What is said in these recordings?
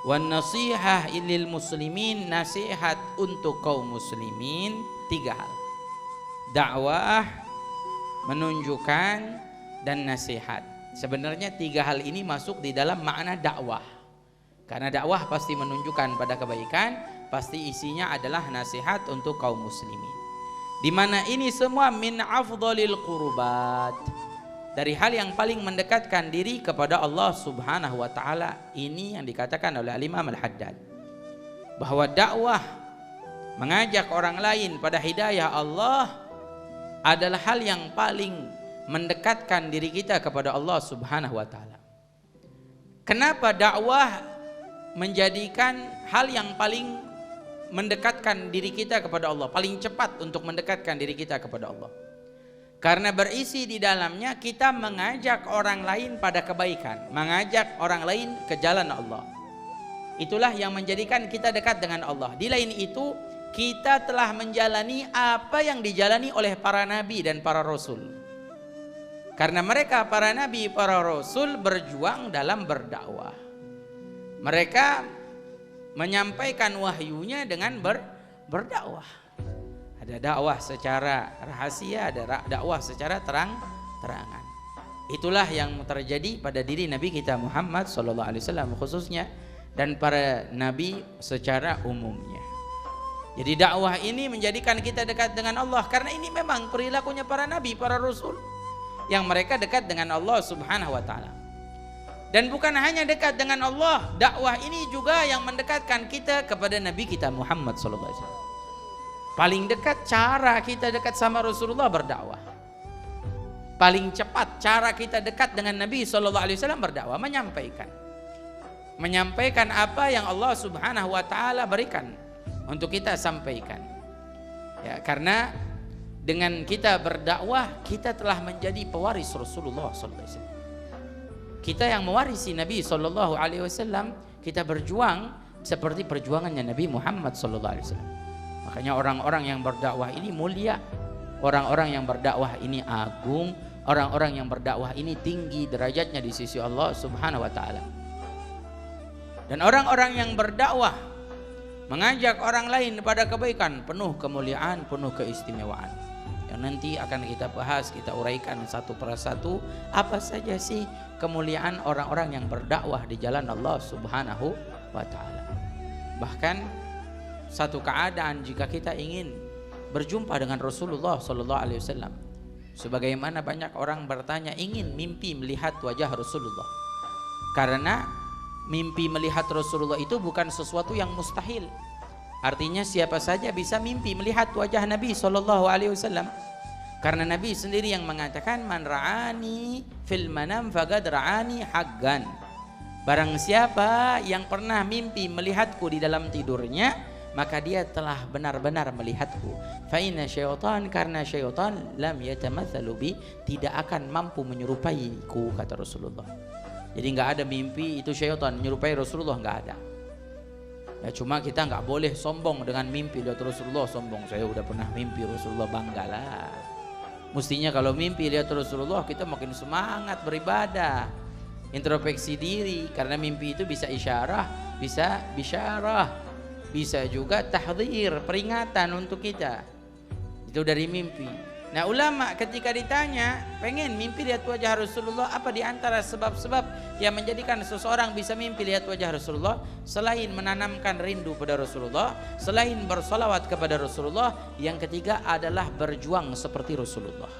Wan nasihah lil muslimin, nasihat untuk kaum muslimin 3 hal. Dakwah, menunjukkan, dan nasihat. Sebenarnya 3 hal ini masuk di dalam makna dakwah. Karena dakwah pasti menunjukkan pada kebaikan, pasti isinya adalah nasihat untuk kaum muslimin. Di mana ini semua min afdhalil qurbat, dari hal yang paling mendekatkan diri kepada Allah Subhanahu wa taala. Ini yang dikatakan oleh Imam Al-Haddad, bahwa dakwah mengajak orang lain pada hidayah Allah adalah hal yang paling mendekatkan diri kita kepada Allah Subhanahu wa taala. Kenapa dakwah menjadikan hal yang paling mendekatkan diri kita kepada Allah, paling cepat untuk mendekatkan diri kita kepada Allah? Karena berisi di dalamnya kita mengajak orang lain pada kebaikan, mengajak orang lain ke jalan Allah. Itulah yang menjadikan kita dekat dengan Allah. Di lain itu, kita telah menjalani apa yang dijalani oleh para nabi dan para rasul. Karena mereka para nabi, para rasul berjuang dalam berdakwah. Mereka menyampaikan wahyunya dengan berdakwah. Ada dakwah secara rahasia, ada dakwah secara terang-terangan. Itulah yang terjadi pada diri Nabi kita Muhammad SAW khususnya, dan para nabi secara umumnya. Jadi dakwah ini menjadikan kita dekat dengan Allah, karena ini memang perilakunya para nabi, para rasul, yang mereka dekat dengan Allah Subhanahu wa taala. Dan bukan hanya dekat dengan Allah, dakwah ini juga yang mendekatkan kita kepada Nabi kita Muhammad SAW. Paling dekat cara kita dekat sama Rasulullah berdakwah. Paling cepat cara kita dekat dengan Nabi SAW berdakwah, menyampaikan apa yang Allah Subhanahu wa taala berikan untuk kita sampaikan. Ya, karena dengan kita berdakwah, kita telah menjadi pewaris Rasulullah SAW. Kita yang mewarisi Nabi SAW, kita berjuang seperti perjuangannya Nabi Muhammad SAW. Makanya orang-orang yang berdakwah ini mulia, orang-orang yang berdakwah ini agung, orang-orang yang berdakwah ini tinggi derajatnya di sisi Allah Subhanahu wa taala. Dan orang-orang yang berdakwah mengajak orang lain pada kebaikan, penuh kemuliaan, penuh keistimewaan. Yang nanti akan kita bahas, kita uraikan satu persatu apa saja sih kemuliaan orang-orang yang berdakwah di jalan Allah Subhanahu wa taala. Bahkan satu keadaan jika kita ingin berjumpa dengan Rasulullah SAW, sebagaimana banyak orang bertanya ingin mimpi melihat wajah Rasulullah, karena mimpi melihat Rasulullah itu bukan sesuatu yang mustahil. Artinya siapa saja bisa mimpi melihat wajah Nabi SAW, karena Nabi sendiri yang mengatakan man ra'ani fil manam faqad ra'ani haqqan. Barang siapa yang pernah mimpi melihatku di dalam tidurnya, maka dia telah benar-benar melihatku. Fa inna syaitan, karena syaitan lam yatamatsalu bi, tidak akan mampu menyerupaiku, kata Rasulullah. Jadi enggak ada mimpi itu syaitan menyerupai Rasulullah, enggak ada. Ya cuma kita enggak boleh sombong dengan mimpi lihat Rasulullah, sombong saya udah pernah mimpi Rasulullah, banggalah. Mestinya kalau mimpi lihat Rasulullah kita makin semangat beribadah, introspeksi diri, karena mimpi itu bisa isyarah, bisa bisyarah, bisa juga tahdzir, peringatan untuk kita. Itu dari mimpi. Nah, ulama ketika ditanya pengen mimpi lihat wajah Rasulullah, apa di antara sebab-sebab yang menjadikan seseorang bisa mimpi lihat wajah Rasulullah, selain menanamkan rindu pada Rasulullah, selain bersolawat kepada Rasulullah, yang ketiga adalah berjuang seperti Rasulullah.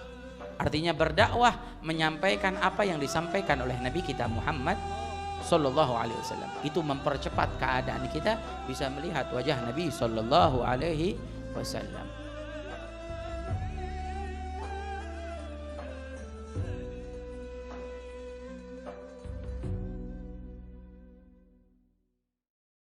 Artinya berdakwah, menyampaikan apa yang disampaikan oleh Nabi kita Muhammad Sallallahu Alaihi Wasallam. Itu mempercepat keadaan kita bisa melihat wajah Nabi Sallallahu Alaihi Wasallam.